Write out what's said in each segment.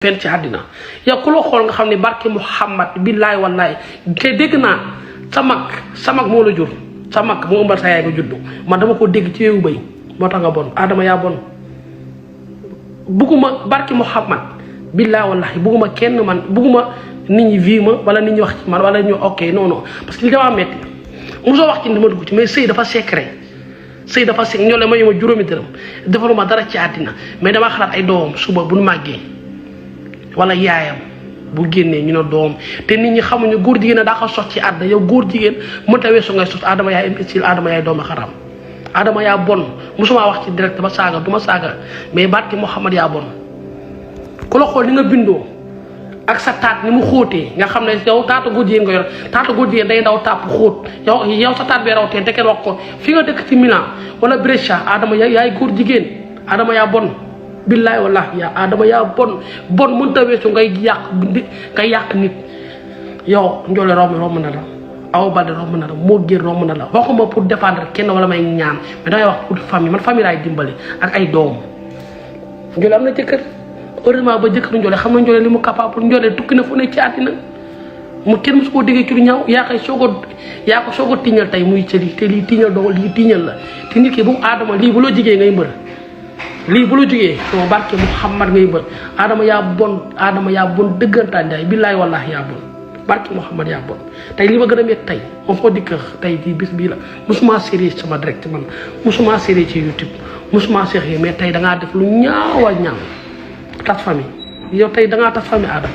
fen ci àddina yow ku la xool nga xam ne barke Muhammad billaay wallaay te dégg naa sa mag moo la jur sa mag moo ëmbal sa yaay nga juddu man dama ko dégg ci weewu bay moo tax nga bon Adama yaa bon bugguma barke Muhammad billaay wallaay bugguma kenn man bugguma nit ñi vi ma wala nit ñi wax ci man wala ñu ok non parce que li damaa metti mosoo wax ci ni ma dugg ci mais sëy dafa secret sëy dafa secret ñoo le ma yoma juróomi dërëm defaluma dara ci àddina mais damaa xalaat ay doomam suba bu nu màggee wala yaayam bu génnee ñu ne doom te nit ñi xamuñu góor jigéen a daa ko sos ci àddina yow góor jigéen mënta weesu ngay sos Adama yaay imbécile Adama yaay doomu xaram Adama yaa bon musuma wax ci direct ba saaga du ma saaga mais barke Muhammad yaa bon ku la xool ni nga bindoo ak sa taat ni mu xóotee nga xam ne yow taata góor jigéen nga yor taata góor jigéen day ndaw tàpp xóot yow sa taat bee raw teen te kenn wax ko fi nga dëkk ci Milan wala Brescia Adama yaay góor jigéen Adama yaa bon billaay wallahi yaa Adama yaa bon mënta weesu ngay yàq nit yow Ndiolé romb na la Awa Baldé romb na la moo génn romb na la waxuma pour défendre kenn wala may ñaan mais damay wax pour famille man famille laay dimbali ak ay doom Ndiolé am na jëkkër heureusement ba jëkkër Ndiolé xam na Ndiolé li mu capable Ndiolé tukki na fu ne ci àddina mu kenn mosu koo déggee ci lu ñaaw yaa ko soog a tiñal tey muy cëli te lii tiñal doo lii tiñal la te nit ki bu Adama lii bu loo jigee ngay mbër lii bu la jógee soo barke Muhammad ngay bër Adama yaa bon dëggantaan Ndiaye billaay wallahi yaa bon barke Muhammad yaa bon tey li ma gën a métti tey on foo di kër tey jii bis bii la musuma série sama direct man musuma série ci YouTube musuma série mais tey dangaa def lu ñaawa ñaaw tas famille yow tey dangaa tas famille Adama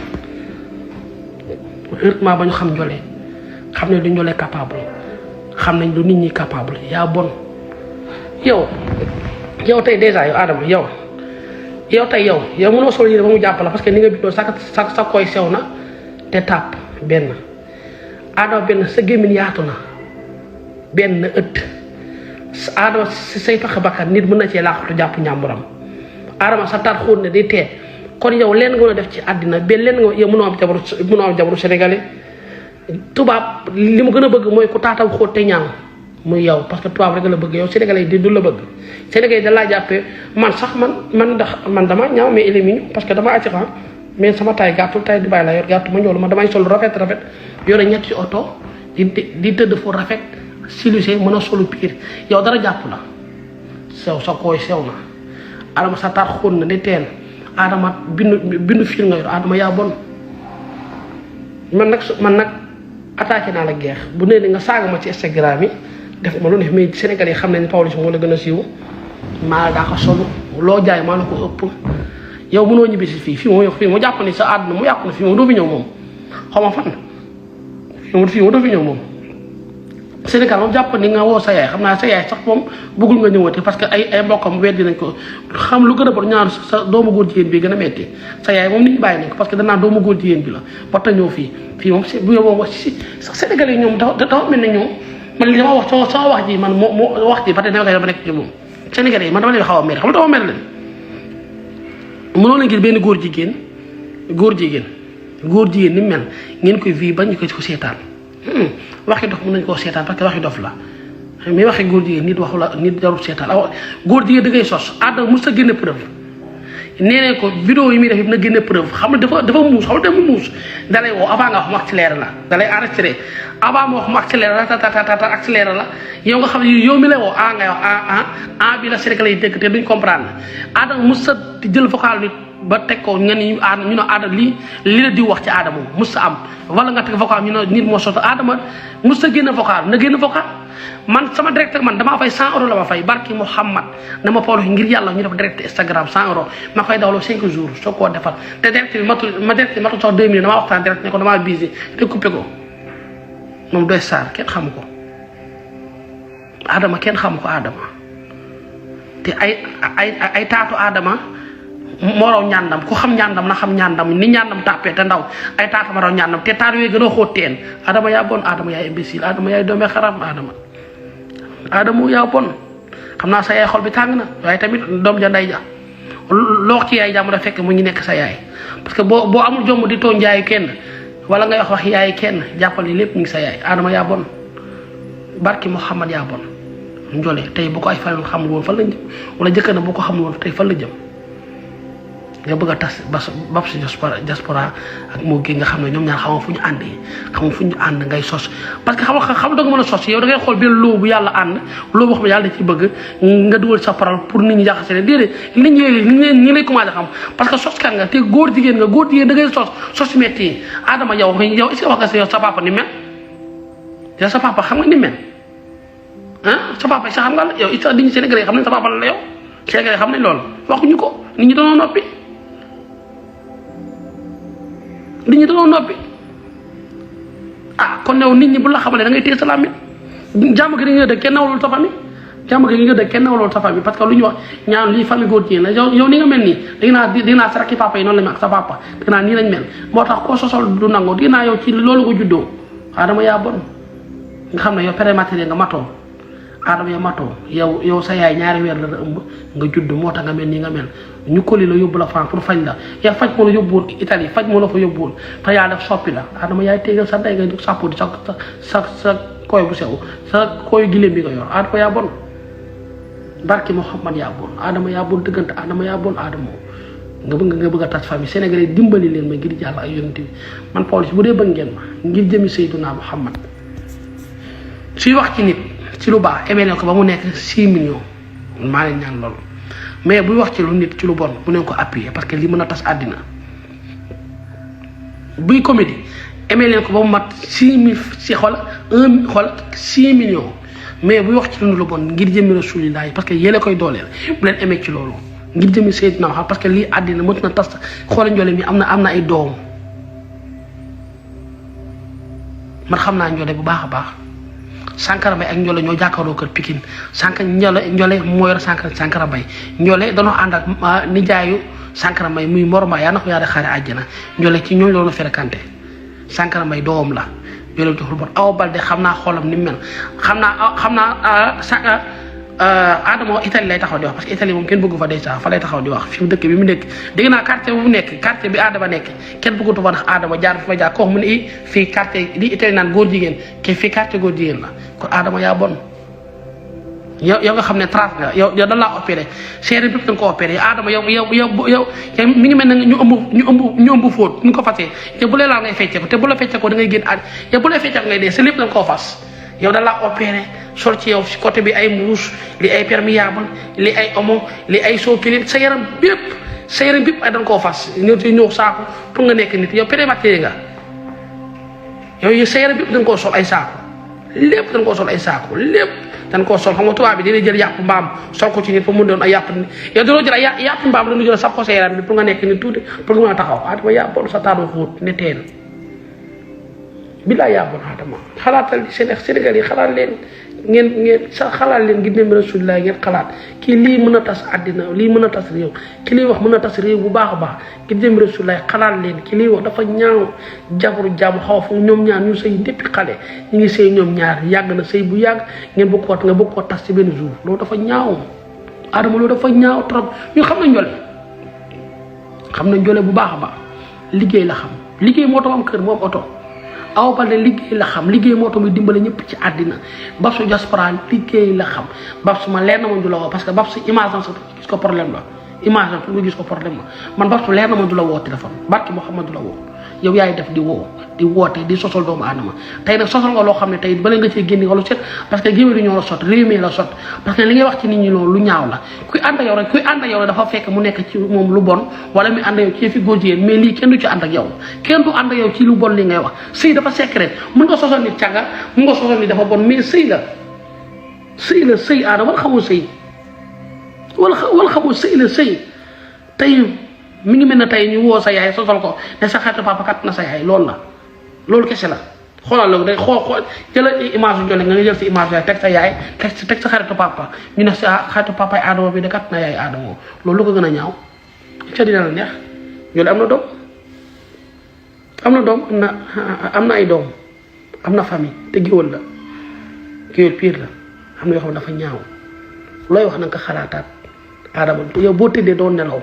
heureusement ba ñu xam Ndiolé xam ne du Ndiolé capable xam nañ lu nit ñi capable yaa bon yow tey dèjà yow Adama yow tey yow mënoo sol yére ba mu jàpp la parce que ni nga bindoo sa koy sew na te tàpp benn Adama benn sa gémmiñ yaatu na benn ëtt Adama si say pax bakkan nit mën na cee laaxatu jàpp njàmburam Adama sa taat xóot ne day teet kon yow leen nga mën a def ci àddina ba leen nga yow mënoo am jabaru sénégalais tubaab li mu gën a bëgg mooy ku taatam xóot te ñaaw muy yow parce que tubaab rek la bëgg yow sénégalais yi du la bëgg sénégalais yi da laa jàppee man sax man dama ñaaw mais il est mignon parce que dama attirant mais sama taay gàttul taay di bàyyi la yor gàttu ma ñoolu ma damay sol rafet yore ñetti oto di tëdd fu rafet silusé mën a solu piir yow dara jàpp la sew sa kooy sew na Adama sa taat xóon na di teen Adama bindu fil nga yor Adama yaa bon man nag attaqué naa la guerre bu nee nga saaga ma ci Instagram yi def ma lu ne mais Sénégal yi xam nañ Pawlish moo la gën a siiw maa la daa ko solu loo jaay maa la ko ëpp yow mënoo ñibbi si fii fii mu jàpp ni sa àdduna mu yàqu na fii moom doo fi ñëw moom xaw ma fan fii moom doo fi ñëw moom Sénégal moom jàpp ni nga woo sa yaay xam naa sa yaay sax moom bëggul nga ñëwati parce que ay mbokkam weddi nañ ko xam lu gën a bon ñaar sa doomu góor jigéen bi gën a metti sa yaay moom nit ñi bàyyi nañ ko parce que danaa doomu góor jigéen bi la warta ñëw fii moom bu yow wax si sax Sénégal yi ñoom dafa mel ne ñoom man li dama wax sama wax ji man moo wax ji ba tey dama nekk ci moom Sénégal yi man dama leen xaw a mer xam nga dama mer leen mënoo leen gis benn góor jigéen ni mel ngeen koy vi bañ ko seetaan waxi dof mën nañ koo seetaan parce que waxi dof la mais waxi góor jigéen nit waxu la nit jarul seetaan góor jigéen da ngay sos Adama mos a génne preuve nee nañ ko vidéo yi muy def na génne preuve xam ne dafa muus xam ne dafa muus dalay woo avant nga wax mu accéléré la dalay enregistré avant mu wax mu accéléré la tata accéléré la yow nga xam ne yow mi lay woo ngay wax bi la Sénégalais yi dégg te duñ comprendre Adama mos a jël vocal nit ba teg ko nga ni ñu ne Adama li la di wax ci Adama mus sa am wala nga teg vocal ñu ne nit moo soto Adama mus sa génn vocal na génn vocal man sama direct man damaa fay 100 euros la ma fay barki Muhammad dama Pawlish ngir yàlla ñu def direct Instagram 100 euros ma koy dawloo 5 jours soo koo defal te direct bi matul sax 2 minutes damaa waxtaan direct ne ko damaa busy te coupé ko moom doy saar kenn xamu ko Adama kenn xamu ko Adama te ay taatu Adama moo raw ñàndam ku xam ñàndam na xam ñàndam ni ñàndam tàppee te ndaw ay taatama raw ñàndam te taat yooyu gën a xóot teen Adama yaa bon Adama yaay imbécile Adama yaay doomee xaram Adama yaa bon xam naa sa yaay xol bi tàng na waaye tamit doom ja nday ja loo wax ci yaay jàmm da fekk mu ngi nekk sa yaay parce que boo amul jomm di tooñ yaayu kenn wala ngay wax yaayu kenn jàppal ni lépp mu ngi sa yaay Adama yaa bon barki Muhammad yaa bon Ndiolé tey bu ko ay fan xamul woon fan la jëm wala jëkkër na bu ko xamul woon tey fan la jëm nga bëgg a tas bab si diaspora ak moo gi nga xam ne ñoom ñaar xamoo fu ñu àndee xamoo fu ñu ànd ngay sos parce que xam da nga mën a sos yow da ngay xool benn loo bu yàlla ànd loo boo xam ne yàlla da ci bëgg nga dugal sa parole pour nit ñi jaxase leen déedéet nit ñi lay commencé xam parce que sos kan nga te góor jigéen da ngay sos metti yi Adama yow est-ce que wax nga yow sa papa ni mel yow sa papa xam nga ni mel sa papa sax xam nga la yow it sax diñu Sénégalais xam nañ sa papa la yow Sénégalais xam nañ loolu waxuñu ko nit ñi dañoo noppi kon yow nit ñi bu la xamalee da ngay téye sa làmmiñ jàmm gi nga dëkk kenn nawlul sa famille parce que lu ñu wax ñaan lii famille góor jigéen la yow ni nga mel nii dinaa sa rakki papa yi noonu la ñu ak sa papa dinaa nii lañ mel moo tax koo sosol du nangoo dinaa yow ci loolu nga juddoo Adama yaa bon nga xam ne yow prématuré nga matoo Adama yow matoo yow sa yaay ñaari weer la ëmb nga judd moo tax nga mel nii nga mel ñu koli la yóbbu la France pour faj la yow faj moo la yóbbuwoon Italie faj moo la fa yóbbuwoon te yaa def soppi la Adama yaay téegal sa ndey nga dug sàppo di sa koy bu sew sa koy giléem bi nga yor Adama yaa bon barki Muhammad yaa bon Adama yaa bon dëggante Adama yaa bon Adama nga bëgg a tas famille Sénégalais dimbali leen ma ngir jàll ay yonent bi man Pawlish bu dee bëgg ngeen ma ngir jëmi Seydina Muhammad suy wax ci nit ci lu baax aimé leen ko ba mu nekk 6 millions maa leen ñaan loolu mais buy wax ci lu nit ci lu bon bu neen ko appuyer parce que li mën a tas àddina buy comédie aimé leen ko ba mu mat 6 millions mais buy wax ci lu bon ngir jëmi Rasulillah parce que yéen koy dooleel bu leen aimé ci loolu ngir jëmi Seydina Muhammad parce que lii àddina mën na tas xoola njole mi am na ay doom man xam naa njole bu baax a baax Sankara Mbaye ak njole ñoo jàkkaarloo kër Pikine njole moo yor Sankara Mbaye njole danoo ànd ak nijaayu Sankara Mbaye muy Mor Mbaye yaa na ko yaa de xaare àjjana njole ci ñooñu loolu fréquenté Sankara Mbaye doom la njole joxul bon Awa Balde xam naa xoolam ni mu mel xam naa Adama Italie lay taxaw di wax parce que Italie moom kenn bëggu fa déjà fa lay taxaw di wax fi mu dëkk bi mu nekk dégg naa quartier bu mu nekk quartier bi Adama nekk kenn bëggatu fa ndax Adama jaar fi fa jaar koo xam ne fii quartier li Italie naan góor jigéen ke fii quartier góor jigéen la kon Adama yaa bon yow nga xam ne trace nga yow dañ laa opéré séeréer bépp da nga ko opéré Adama yow mi ngi mel ne ñu ëmb fóot ñu ko fasee te bu lee laal ngay fecce ko te bu la fecce ko da ngay génn yow bu la fecce ko ngay dee sa lépp da nga koo fas yow da laa opéré sol ci yow si côté bi ay mousse li ay perméable li ay omo li ay soopili sa yaram bépp ay dañ koo fas ñëw saako pour nga nekk nit yow prématuré nga yow sa yaram bépp dañ koo sol ay saako lépp dañ koo sol ay saako lépp dañ koo sol xam nga tubaab bi dina jël yàpp mbaam sol ko ci nit pour mu doon ay yàpp nit yow dañoo jël ay yàpp mbaam dañu jël sab ko sa yaram bi pour nga nekk nit tuuti pour nga mën a taxaw Adama yàppoon sa taatu xóot ne teen billaay yaa bon Adama xalaatal Sénégal yi xalaat leen ngeen xalaat leen ngir dem Rasulullah ngeen xalaat kii lii mën a tas àddina lii mën a tas réew ki liy wax mën a tas réew bu baax a baax ngir dem Rasulullah xalaat leen ki liy wax dafa ñaaw jabaru jàmm xaw fa ñoom ñaar ñu sëy depuis xale ñu ngi sëy ñoom ñaar yàgg na sëy bu yàgg nga bëgg koo tas ci benn jour loolu dafa ñaaw Adama loolu dafa ñaaw trop ñu xam na njole bu baax a baax liggéey la xam liggéey moo tax am kër moom oto Awa Balde liggéey la xam liggéey moo tax muy dimbale ñëpp ci àddina Babsu diaspora liggéey la xam Babsu ma leer na ma du la woo parce que Babsu image am sax gis ko problème la image am pour nga gis ko problème la man Babsu leer na ma du la woo téléphone barki Muhammad du la woo yow yaay def di woote di sosal doomu aadama tey nag sosal nga loo xam ne tey bala nga cee génne nga lu set parce que géwél ñoo la sot réew mi la sot parce que li ngay wax ci nit ñi loolu lu ñaaw la kuy ànd ak yow rek dafa fekk mu nekk ci moom lu bon wala mu ànd ak yow ci fi góor jigéen mais lii kenn du ci ànd ak yow kenn du ànd ak yow ci lu bon li ngay wax sëy dafa secret mën nga sosal nit càgga mën nga sosal nit dafa bon mais sëy Adama wala xamoo sëy wala xamoo sëy la sëy tey mi ngi mel ne tey ñu woo sa yaay sosal ko ne sa xaritu papa kat na sa yaay loolu kese la xoolal loolu day xool jëlal image yu jone nga jël si image yaay teg sa yaay teg sa xaritu papa ñu ne sa xaritu papa yi Adama bi de kat na yaay Adama loolu lu ko gën a ñaaw ca dina la neex yoolu am na ay doom am na famille te géwël pire la am na yoo xam ne dafa ñaaw looy wax na nga ko xalaataat Adama yow boo tëddee doon nelaw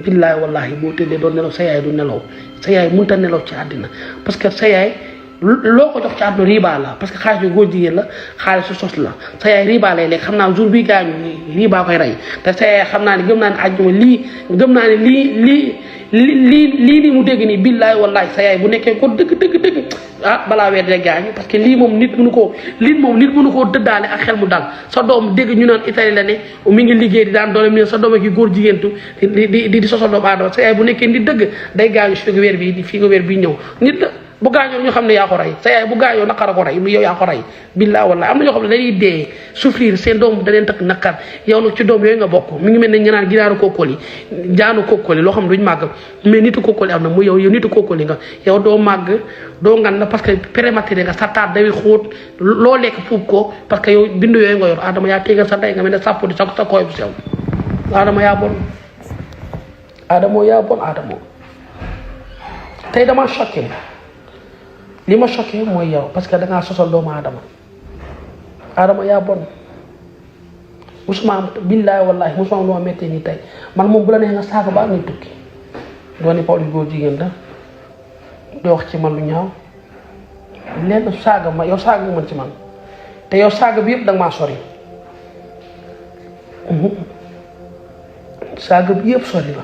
billaay wallahi boo tëddee doon nelaw sa yaay du nelaw sa yaay mënta nelaw ci àddina parce que sa yaay loo ko jox ci àdduna riba la parce que xaalis bi góor jigéen la xaalis su sos la sa yaay riba lay lekk xam naa jour bi gaañu riba koy rey te sa yaay xam naa ne gëm naa ne àjjuma gëm naa ne lii mu dégg nii billaay wallaay sa yaay bu nekkee ko dëgg ah balaa weer de gaañu parce que lii moom nit mënu koo dëddaale ak xel mu dal sa doom dégg ñu naan Italie la ne mi ngi liggéey di daan doole mi sa doom ki góor jigéentu di sosal doomu aadama sa yaay bu nekkee nit dëgg day gaañu fii nga weer bi ñëw nit la bu gaañoo ñu xam ne yaa ko rey sa yaay bu gaañoo naqara ko rey yow yaa ko rey billaa wallahi am na ñoo xam ne dañuy dee souffrir seen doom da leen takk naqar yow nag ci doom yooyu nga bokk mi ngi mel ne ñu naan ginaaru kookoli jaanu kookoli loo xam ne duñ màgg mais nitu kookoli am na mu yow nitu kookoli nga yow doo màgg doo ngan na parce que prématuré nga sa taat day xóot loo lekk fuub ko parce que yow bindu yooyu nga yor Adama yaa téegal sa ndey nga mel ne sàpp di sa kooy bu sew Adama yaa bon Adama tey dama choqué li ma choqué mooy yow parce que dangaa sosal doomu Adama yaa bon musuma am billaay wallahi musuma am lu ma méttee nii tey man moom bu la neex nga saaga ba ngay tukki doo ne Pawlish góor jigéen la doo wax ci man lu ñaaw lenn saaga ma yow saaga nga man ci man te yow saaga bi yëpp danga maa sori saaga bi yëpp sori la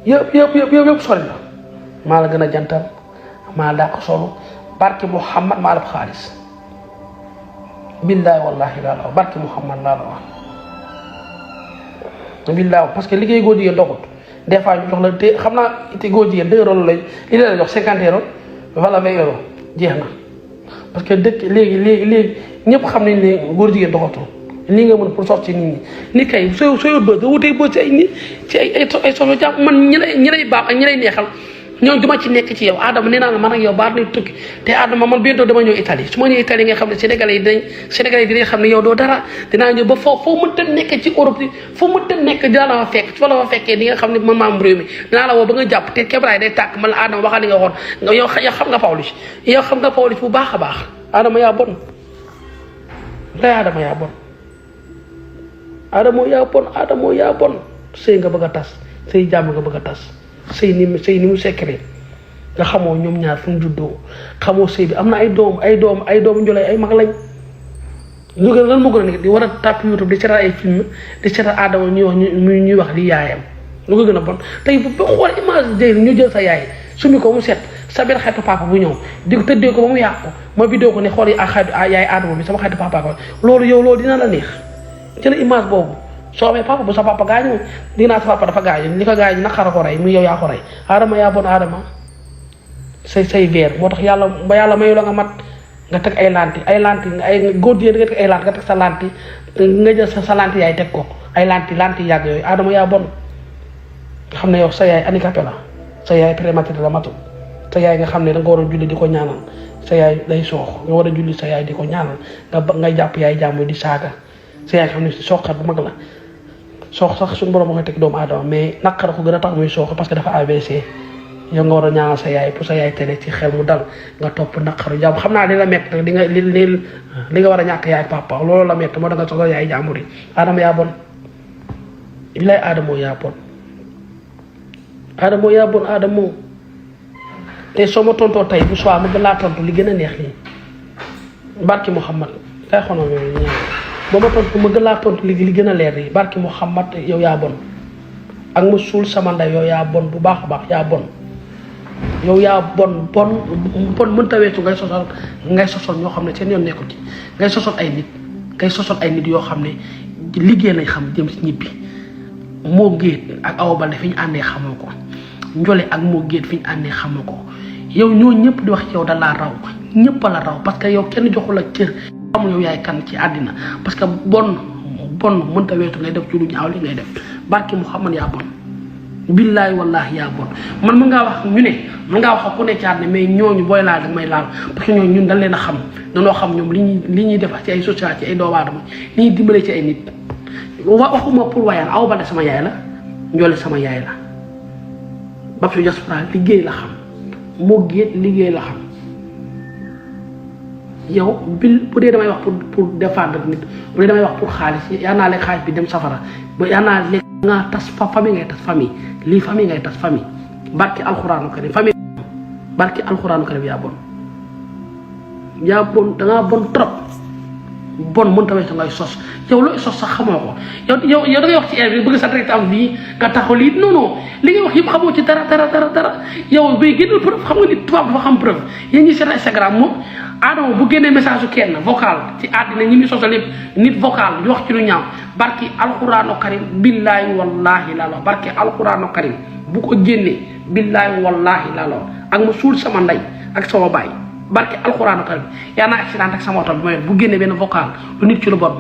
yëpp sori la maa la gën a jantal maa dàq solo barke Muhammad maa la xaalis billaay wallahi laa la wax barke Muhammad laa la wax billaay parce que liggéey góor jigéen doxut des fois ñu jox la te xam naa te góor jigéen 2 euros lay li la jox 50 euros wala 20 euros jeex na parce que dëkk léegi ñëpp xam nañ ne góor jigéen doxatul lii nga mën pour sortir nit ñi ni kay soo yor bës nga wutee bës ci ay nit ci ay solo jàpp man ñi lay baax ak ñi lay neexal ñoom duma ci nekk ci yow Adama nee naa la man ak yow baar nañ tukki te Adama man bientôt dama ñëw Italie su ma ñëw Italie nga xam ne Sénégalais yi dinañ xam ne yow doo dara dinaa ñëw ba foo mënta nekk ci Europe bi foo mënta nekk dinaa la fa fekk fa la fa fekkee di nga xam ne man maam réew mi dinaa la woo ba nga jàpp te caméra yi day tàkk man la Adama waxal li nga waxoon yow xam nga Pawlish bu baax a baax Adama yaa bon lay Adama yaa bon Adama yaa bon sëy nga bëgg a tas sëy jàmm nga bëgg a tas sëy ni mu secret nga xamoo ñoom ñaar fu mu juddoo xamoo sëy bi am na ay doom njolay ay mag lañ ñu gën lan moo gën a nekk di war a tàpp YouTube di seetaan ay film di seetaan Adama ñuy wax li yaayam lu ko gën a bon tey bu xool image jëy ñu jël sa yaay sumi ko mu set sa benn xaritu papa bu ñëw di ko tëddee ko ba mu yàqu ma vidéo ko ne xool yi ak xaritu yaay Adama bi sama xaritu papa ko loolu dina la neex jël image boobu soo amee papa bu sa papa gaañu dinaa sa papa dafa gaañu li ko gaañu naqara ko rey mu yow yaa ko rey Adama yaa bon Adama say veer moo tax yàlla mayu la nga mat nga teg ay lanti ay góor jigéen nga teg ay lanti nga teg sa lanti nga jël sa lanti yaay teg ko ay lanti yàgg yooyu Adama yaa bon nga xam ne yow sa yaay handicapé la sa yaay prématuré la matul sa yaay nga xam ne da nga war a julli di ko ñaanal sa yaay day soox nga war a julli sa yaay di ko ñaanal nga jàpp yaay jàmm di saaga sa yaay xam ne sooxkat bu mag la soox sax suñu borom moo koy teg doomu aadama mais naqara ko gën a tax muy soox parce que dafa AVC yow nga war a ñaanal sa yaay pour sa yaay tene ci xel mu dal nga topp naqaru jàmm xam naa li la mett nag li nga war a ñàkk yaay papa loolu la mett moo da nga soxla yaay jàmbur yi Adama yaa bon bilaay Adama yaa bon te soo ma tontoo tey bu soir ma gën laa tontu li gën a neex nii barki Muhammad tay xono ñaan ba ma tontu ma gën laa tontu li gën a leer yi barki Muhammad yow yaa bon ak ma suul sama ndey yow yaa bon bu baax a baax yaa bon yow yaa bon mënta weesu ngay sosol ñoo xam ne seen yoon nekkul ci ngay sosol ay nit yoo xam ne liggéey lañ xam jëm si ñibbi moo géet ak Awa Baldé fi ñu àndee xamoo ko njole ak moo géet fi ñu àndee xamoo ko yow ñoo ñëpp di wax ci yow da laa raw ñëpp la raw parce que yow kenn joxul la cër xamul yow yaay kan ci àddina parce que bon mënta weesu ngay def ci lu ñaaw li ngay def barki Muhammad yaa bon billaay wallahi yaa bon man mën ngaa wax mën ngaa wax ku ne ci àddina mais ñooñu booy laal dag may laal parce que ñooñu ñun dañ leen a xam dañoo xam ñoom li ñuy def ci ay social ci ay doomu aadama li ñuy dimbale ci ay nit waxuma pour wayal Awa Baldé sama yaay la Ndiolé sama yaay la Babsu Diaspora liggéey la xam moo géet liggéey la xam yow bu dee damay wax pour défendre nit bu dee damay wax pour xaalis yaa naa lekk xaalis bi dem safara ba yaa naa lekk nga tas famille ngay tas famille lii famille ngay tas famille barki alxuraanu karim famille barki alxuraanu karim yaa bon yaa bon da ngaa bon trop bon mën tamit ngay sos yow looy sos sax xamoo ko yow da ngay wax ci air bi bëgg sa direct am bii nga taxaw lii non li ngay wax yëpp xamoo ci dara yow bay génnal preuve xam nga ni tubaab dafa xam preuve yéen ñi seen Instagram moom Adama bu génnee message su kenn vocal ci àddina ñi muy sosal yëpp nit vocal di wax ci lu ñaaw barki alxuraanu karim billaahi wallaahi laa la barki alxuraanu karim bu ko génnee billaahi wallaahi laa la ak ma suul sama ndey ak sama baay barki alxuraanu karim yaa naa accident ak sama oto bi ma yor bu génnee benn vocal lu nit ci lu bon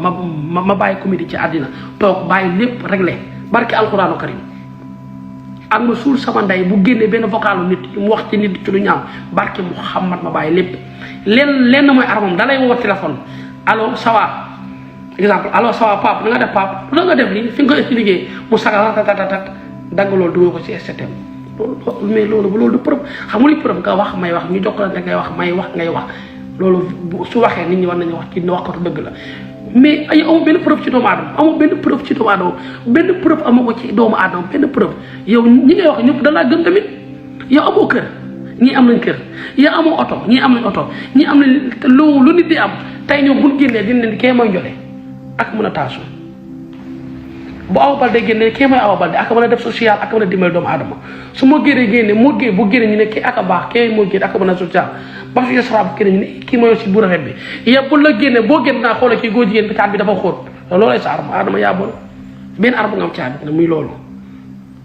ma bàyyi comédie ci àddina toog bàyyi lépp réglé barki alxuraanu karim ak ma suul sama ndey bu génnee benn vocal lu nit mu wax ci nit ci lu ñaaw barki Muhammad ma bàyyi lépp lenn mooy armam da lay woo téléphone allo ça va exemple allo ça va Pape na nga def Pape lu nga def lii fi nga ko expliqué mu sagal tatatat dagg loolu dugal ko ci STM mais loolu du preuve xam nga li preuve nga wax may wax ñu jokkalante ngay wax may wax ngay wax loolu su waxee nit ñi war nañu wax ci wax ko dëgg la mais ay amoo benn preuve ci doomu aadama amoo benn preuve ci doomu aadama benn preuve amoo ko ci doomu aadama benn preuve yow ñi ngay wax ñëpp da laa gëm tamit yow amoo kër ñii am nañ kër yaa amoo oto ñii am nañ oto ñii am nañ lu nit di am tey ñoom buñ génnee dina leen kee mooy njole ak mën a taasu bu Awa Baldé génnee kii mooy Awa Baldé ak mën a def social ak mën a dimbali doomu aadama su ma génnee bu génne ñu ne kii ak a baax kii moo génne ak mën a social ba fi yosra bu génne ñu ne kii mooy si bu rafet bi yow bu la génne boo génn naa xoole kii góor jigéen bi caat bi dafa xóot loolay sa arme aadama yaa bon benn arme nga am caat bi muy loolu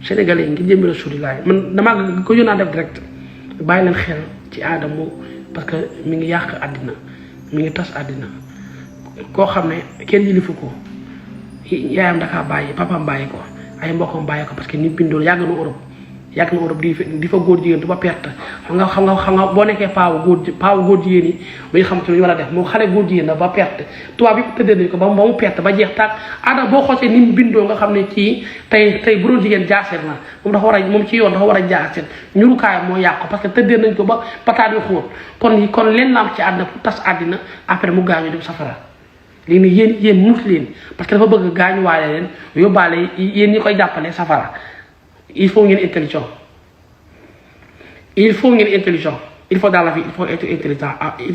sénégalais yi ngir jëmbi Rasulillah man damaa ko yónnaa def direct bàyyi leen xel ci aadama parce que mi ngi yàq àddina mi ngi tas àddina koo xam ne kenn yilifu ko yaayam dakaa bàyyi papaam bàyyi ko ay mbokkam bàyyi ko parce que ni bindoon yàgg na Europe di fa góor jigéen du ba perte xam nga boo nekkee paawu góor jigéen yi ba ñu xam ci lu ñu war a def moom xale góor jigéen la ba perte tubaab bi tëddee nañ ko ba mu perte ba jeex taag aadama boo xoosee ni mu bindoo nga xam ne ci tey bu doon jigéen jaaseet na moom ci yoon dafa war a jaaseet ñurukaay moo yàqu parce que tëddee nañ ko ba pataat yu xóot kon leen la am ci àddina pour tas àddina après mu gaañu dem safara léegi nag yéen muus leen parce que dafa bëgg gaañuwaale leen yóbbaale yéen ñi koy jàppale safara il faut ngeen intelligent il faut dans la vie il faut être intelligent il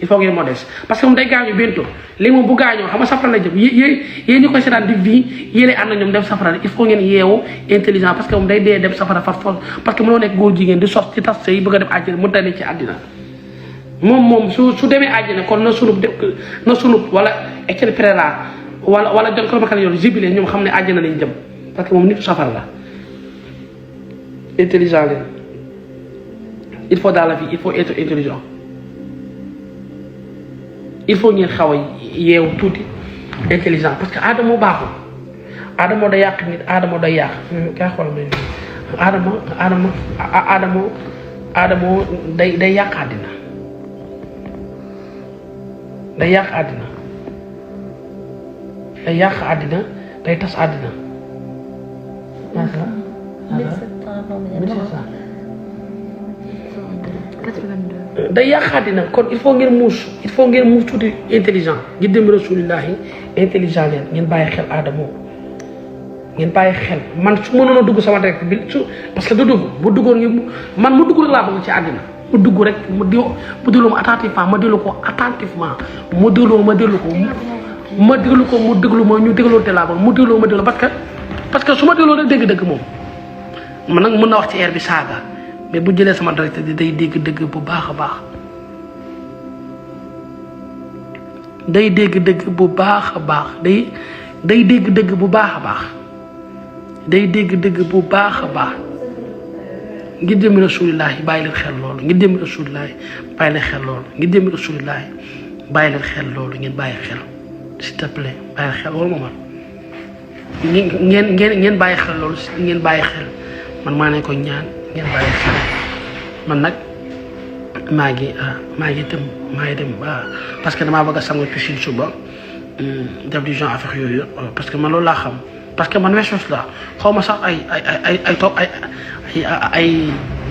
faut ngeen modeste parce que moom day gaañu bientôt léegi moom bu gaañoo xam nga safara la jëm yéen ñi koy seetaan di vie yéen ànd ñoom dem safara il faut ngeen yeewu intelligent parce que moom day dee dem safara far force parce que mënoo nekk góor jigéen di sos ci tas yi bëgg a dem àjjana mu tane ci àddina moom su demee àjjana kon na sunub wala Etienne Pereira wala John Kolmakal yoon jubilé ñoom xam ne àjjana lañ jëm parce que moom nitu safara la intelligent leen il faut dans la vie il faut être intelligent il faut ngeen xaw a yeewu tuuti intelligent parce que aadama baaxul aadama day yàq nit aadama day yàq kay xool ma aadama day yàq àddina day yàq àddina day tas àddina day yàq àddina kon il faut ngeen muus tuuti intelligent ngir dem Rasulillahi intelligent leen ngeen bàyyi xel aadama ngeen bàyyi xel man su mënoon a dugg sama direct bi parce que du dugg bu duggoon ngi man mu dugg rek laa bëgg ci àddina mu dugg rek mu déglu ma attentivement ma déglu ko attentivement mu déglu ko mu déglu ma ñu dégloo te laa bëgg mu déglu ma déglu parce que su ma dégloo rek dégg-dëgg moom man nag mën na wax ci air bi saaga mais bu jëlee sama direct di day dégg dëgg bu baax a baax day dégg dëgg bu baax a baax day dégg dëgg bu baax a baax day dégg dëgg bu baax a baax ngir jëmi Rasulillahi bàyyi leen xel loolu ngir jëmi Rasulillahi bàyyi leen xel loolu ngir jëmi Rasulillahi bàyyi leen xel loolu ngeen bàyyi xel s'il te plaît bàyyi xel wala ma ngeen bàyyi xel loolu ngeen bàyyi xel man maa ne ko ñaan ngeen bàyyi xel man nag maa ngi dem parce que damaa bëgg a sangu piscine suba def du genre affaire yooyu parce que man loolu laa xam parce que man weesus la xaw ma sax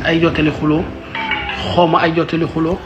ay jottali xuloo xaw ma ay jottali xuloo